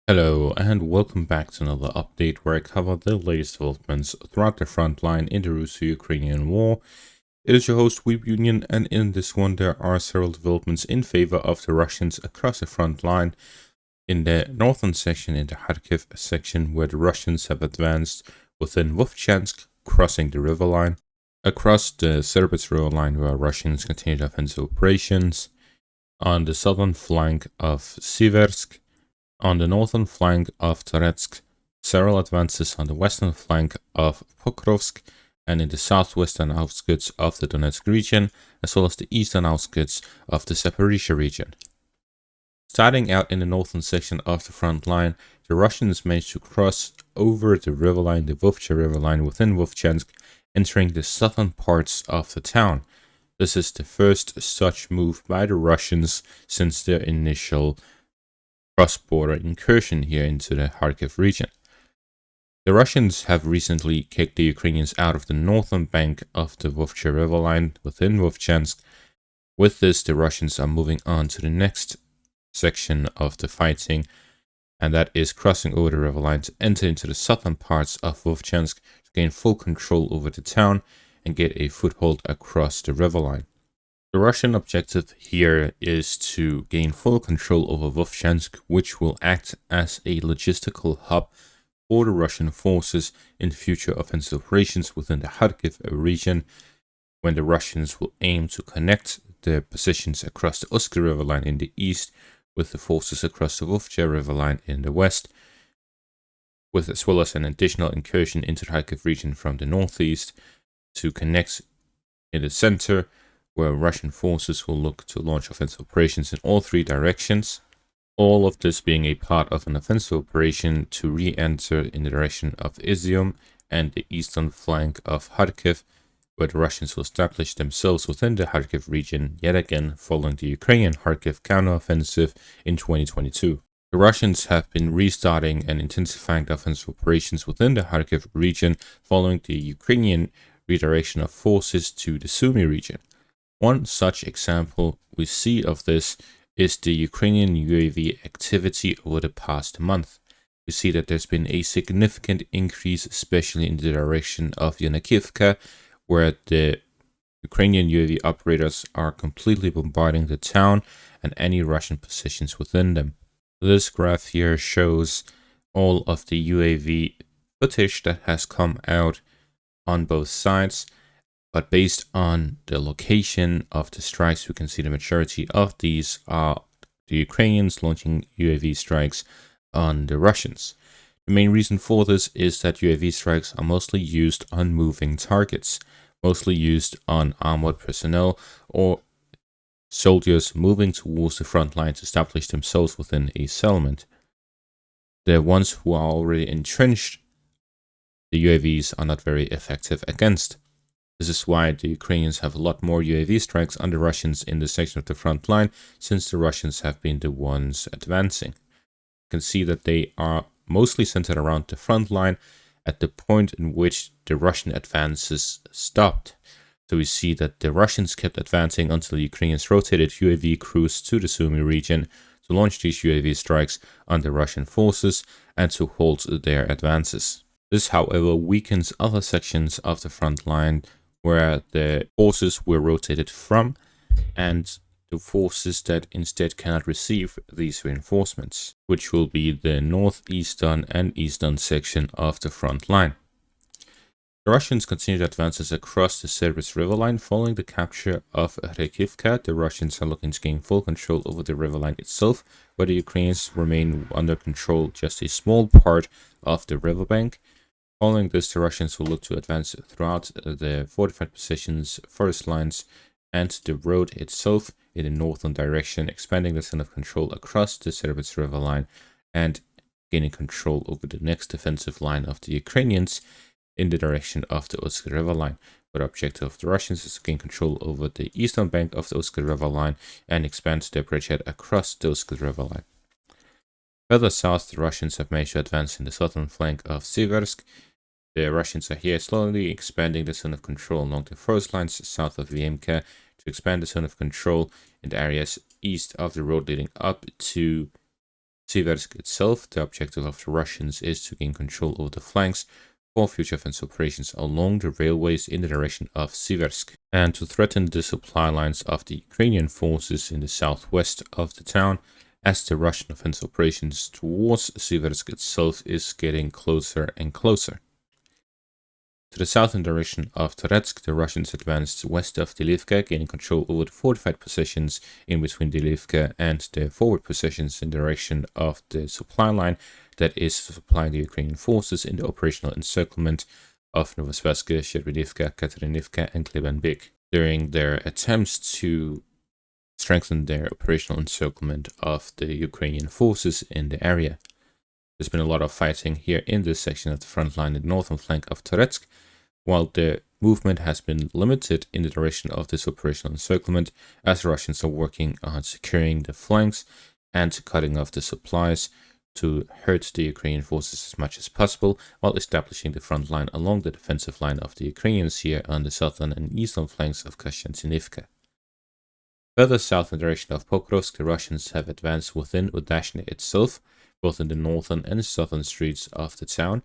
Hello and welcome back to another update where I cover the latest developments throughout the front line in the Russo-Ukrainian war. It is your host Weeb Union, and in this one there are several developments in favor of the Russians across the front line. In the northern section, in the Kharkiv section, where the Russians have advanced within Vovchansk, crossing the Riverline. Across the Serbets River line, where Russians continued offensive operations. On the southern flank of Siversk. On the northern flank of Toretsk, several advances on the western flank of Pokrovsk, and in the southwestern outskirts of the Donetsk region, as well as the eastern outskirts of the Zaporizhia region. Starting out in the northern section of the front line, the Russians managed to cross over the riverline, the Vovcha riverline within Vovchansk, entering the southern parts of the town. This is the first such move by the Russians since their initial cross-border incursion here into the Kharkiv region. The Russians have recently kicked the Ukrainians out of the northern bank of the Vovcha riverline within Vovchansk. With this, the Russians are moving on to the next section of the fighting, and that is crossing over the riverline to enter into the southern parts of Vovchansk to gain full control over the town and get a foothold across the riverline. The Russian objective here is to gain full control over Vovchansk, which will act as a logistical hub for the Russian forces in future offensive operations within the Kharkiv region, when the Russians will aim to connect their positions across the Usk riverline in the east with the forces across the Vovcha riverline in the west, with as well as an additional incursion into the Kharkiv region from the northeast to connect in the center, where Russian forces will look to launch offensive operations in all three directions. All of this being a part of an offensive operation to re-enter in the direction of Izium and the eastern flank of Kharkiv, where the Russians will establish themselves within the Kharkiv region yet again following the Ukrainian Kharkiv counteroffensive in 2022. The Russians have been restarting and intensifying the offensive operations within the Kharkiv region following the Ukrainian redirection of forces to the Sumy region. One such example we see of this is the Ukrainian UAV activity over the past month. We see that there's been a significant increase, especially in the direction of Yanakivka, where the Ukrainian UAV operators are completely bombarding the town and any Russian positions within them. This graph here shows all of the UAV footage that has come out on both sides. But based on the location of the strikes, we can see the majority of these are the Ukrainians launching UAV strikes on the Russians. The main reason for this is that UAV strikes are mostly used on moving targets, mostly used on armored personnel or soldiers moving towards the front line to establish themselves within a settlement. The ones who are already entrenched, the UAVs are not very effective against. This is why the Ukrainians have a lot more UAV strikes on the Russians in this section of the front line, since the Russians have been the ones advancing. You can see that they are mostly centered around the front line at the point in which the Russian advances stopped. So we see that the Russians kept advancing until the Ukrainians rotated UAV crews to the Sumy region to launch these UAV strikes on the Russian forces and to halt their advances. This, however, weakens other sections of the front line where the forces were rotated from, and the forces that instead cannot receive these reinforcements, which will be the northeastern and eastern section of the front line. The Russians continued advances across the Serbets riverline following the capture of Rekivka. The Russians are looking to gain full control over the riverline itself, where the Ukrainians remain under control just a small part of the riverbank. Following this, the Russians will look to advance throughout the fortified positions, forest lines, and the road itself in the northern direction, expanding the zone of control across the Serbets river line and gaining control over the next defensive line of the Ukrainians in the direction of the Usk river line. But the objective of the Russians is to gain control over the eastern bank of the Usk river line and expand their bridgehead across the Usk river line. Further south, the Russians have managed to advance in the southern flank of Siversk. The Russians are here slowly expanding the zone of control along the forest lines south of Vyemka to expand the zone of control in the areas east of the road leading up to Siversk itself, the objective of the Russians is to gain control over the flanks for future offensive operations along the railways in the direction of Siversk, and to threaten the supply lines of the Ukrainian forces in the southwest of the town, as the Russian offensive operations towards Siversk itself is getting closer and closer. To the southern direction of Toretsk, the Russians advanced west of Delivka, gaining control over the fortified positions in between Delivka and the forward positions in the direction of the supply line that is to supply the Ukrainian forces in the operational encirclement of Novosibirsk, Shevchenko, Katerinivka, and Klebanbek. During their attempts to strengthen their operational encirclement of the Ukrainian forces in the area. There's been a lot of fighting here in this section of the front line in the northern flank of Toretsk, while the movement has been limited in the direction of this operational encirclement, as the Russians are working on securing the flanks and cutting off the supplies to hurt the Ukrainian forces as much as possible, while establishing the front line along the defensive line of the Ukrainians here on the southern and eastern flanks of Kasyantinivka. Further south in the direction of Pokrovsk, the Russians have advanced within Udashny itself, both in the northern and southern streets of the town,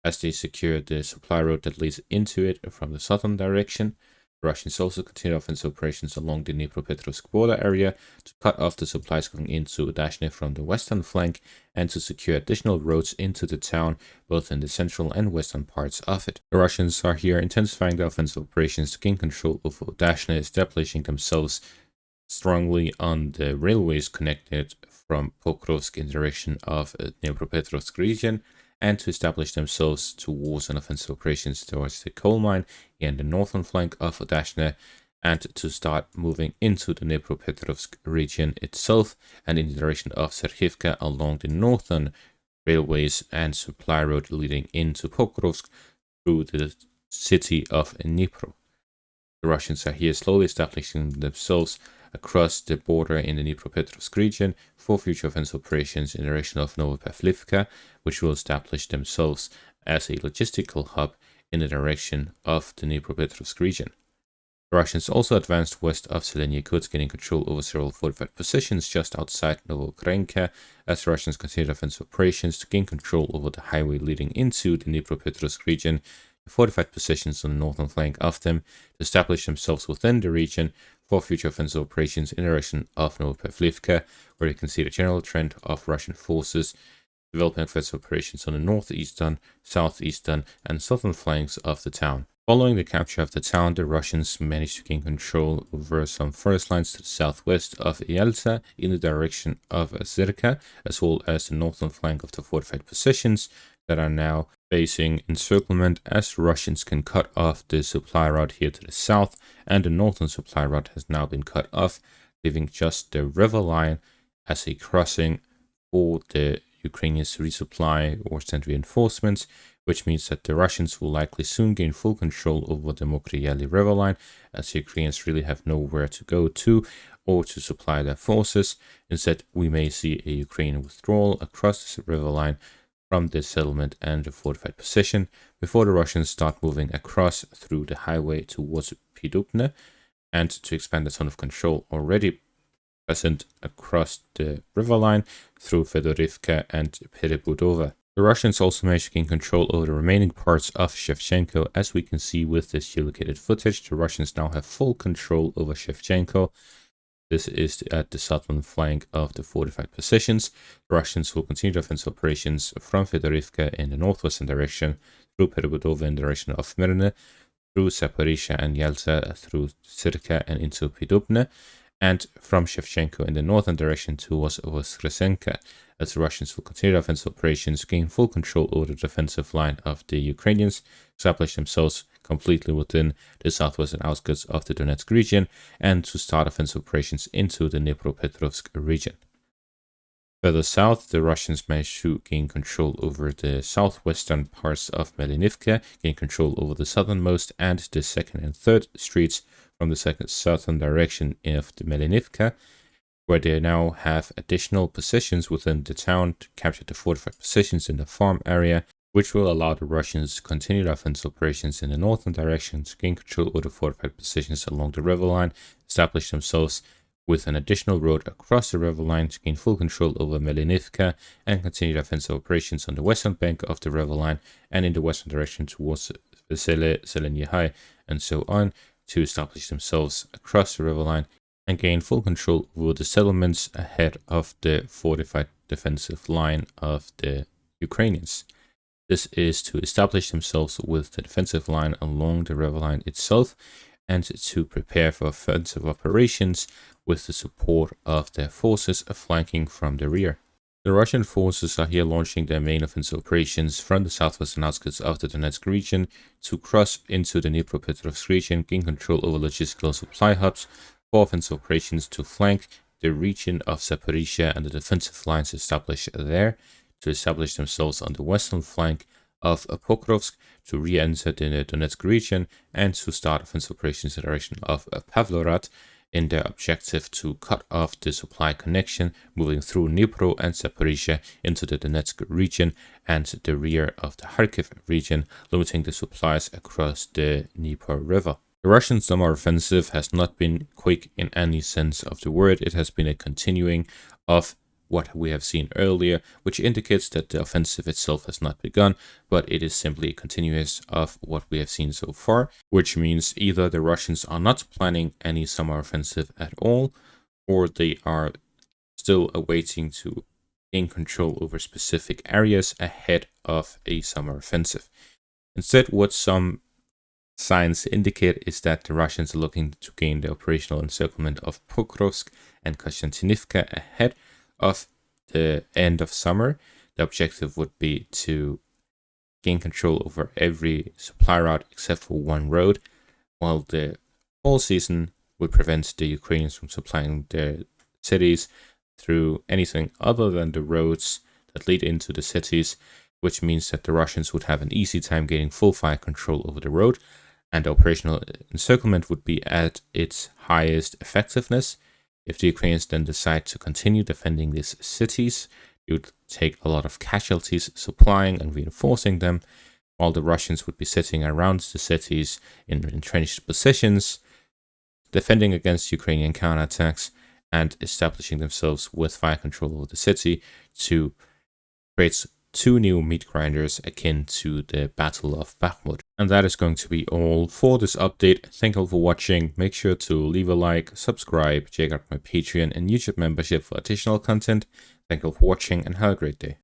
as they secured the supply road that leads into it from the southern direction. The Russians also continue offensive operations along the Dnipropetrovsk border area to cut off the supplies going into Udashny from the western flank and to secure additional roads into the town, both in the central and western parts of it. The Russians are here intensifying their offensive operations to gain control over Udashny, establishing themselves strongly on the railways connected from Pokrovsk in the direction of Dnipropetrovsk region, and to establish themselves towards an offensive operations towards the coal mine in the northern flank of Udashny, and to start moving into the Dnipropetrovsk region itself and in the direction of Serhivka along the northern railways and supply road leading into Pokrovsk through the city of Dnipro. The Russians are here slowly establishing themselves across the border in the Dnipropetrovsk region for future offensive operations in the direction of Novopavlivka, which will establish themselves as a logistical hub in the direction of the Dnipropetrovsk region. The Russians also advanced west of Zeleny-Yakutsk, gaining control over several fortified positions just outside Novokrenka, as the Russians continued offensive operations to gain control over the highway leading into the Dnipropetrovsk region, the fortified positions on the northern flank of them, to establish themselves within the region for future offensive operations in the direction of Novopavlivka, where you can see the general trend of Russian forces developing offensive operations on the northeastern, southeastern, and southern flanks of the town. Following the capture of the town, the Russians managed to gain control over some forest lines to the southwest of Yeltsa in the direction of Zirka, as well as the northern flank of the fortified positions that are now facing encirclement, as Russians can cut off the supply route here to the south, and the northern supply route has now been cut off, leaving just the Riverline as a crossing for the Ukrainians to resupply or send reinforcements, which means that the Russians will likely soon gain full control over the Mokryeli Riverline, as the Ukrainians really have nowhere to go to or to supply their forces. Instead, we may see a Ukrainian withdrawal across the Riverline from the settlement and the fortified position before the Russians start moving across through the highway towards Pidupne, and to expand the zone of control already present across the riverline through Fedorivka and Perebudova. The Russians also managed to gain control over the remaining parts of Shevchenko. As we can see with this geolocated footage, the Russians now have full control over Shevchenko. This is at the southern flank of the fortified positions. The Russians will continue the offensive operations from Fedorivka in the northwestern direction, through Perebudova in the direction of Mirne, through Zaporizhia and Yeltsa, through Sirka and into Pidupne, and from Shevchenko in the northern direction towards Voskresenka, as the Russians will continue the offensive operations, gain full control over the defensive line of the Ukrainians, establish themselves completely within the southwestern outskirts of the Donetsk region, and to start offensive operations into the Dnipropetrovsk region. Further south, the Russians managed to gain control over the southwestern parts of Melinivka, gain control over the southernmost and the second and third streets from the southern direction of the Melinivka, where they now have additional positions within the town to capture the fortified positions in the farm area, which will allow the Russians to continue their offensive operations in the northern direction to gain control over the fortified positions along the riverline, establish themselves with an additional road across the Riverline to gain full control over Melinivka and continue offensive operations on the western bank of the Riverline and in the western direction towards Vesele, Zelenyi, and so on, to establish themselves across the Riverline and gain full control over the settlements ahead of the fortified defensive line of the Ukrainians. This is to establish themselves with the defensive line along the Riverline itself and to prepare for offensive operations with the support of their forces flanking from the rear. The Russian forces are here launching their main offensive operations from the southwestern outskirts of the Donetsk region to cross into the Dnipropetrovsk region, gain control over logistical supply hubs for offensive operations to flank the region of Zaporizhia and the defensive lines established there, to establish themselves on the western flank of Pokrovsk, to re-enter the Donetsk region, and to start offensive operations in the direction of Pavlograd in their objective to cut off the supply connection moving through Dnipro and Zaporizhia into the Donetsk region and the rear of the Kharkiv region, limiting the supplies across the Dnieper River. The Russian summer offensive has not been quick in any sense of the word. It has been a continuing of what we have seen earlier, which indicates that the offensive itself has not begun, but it is simply continuous of what we have seen so far, which means either the Russians are not planning any summer offensive at all, or they are still awaiting to gain control over specific areas ahead of a summer offensive. Instead, what some signs indicate is that the Russians are looking to gain the operational encirclement of Pokrovsk and Konstantinivka ahead of the end of summer. The objective would be to gain control over every supply route except for one road, while the fall season would prevent the Ukrainians from supplying their cities through anything other than the roads that lead into the cities, which means that the Russians would have an easy time gaining full fire control over the road, and the operational encirclement would be at its highest effectiveness. If the Ukrainians then decide to continue defending these cities, it would take a lot of casualties supplying and reinforcing them, while the Russians would be sitting around the cities in entrenched positions, defending against Ukrainian counterattacks and establishing themselves with fire control over the city to create two new meat grinders akin to the Battle of Bakhmut. And that is going to be all for this update. Thank you all for watching. Make sure to leave a like, subscribe, check out my Patreon and YouTube membership for additional content. Thank you all for watching and have a great day.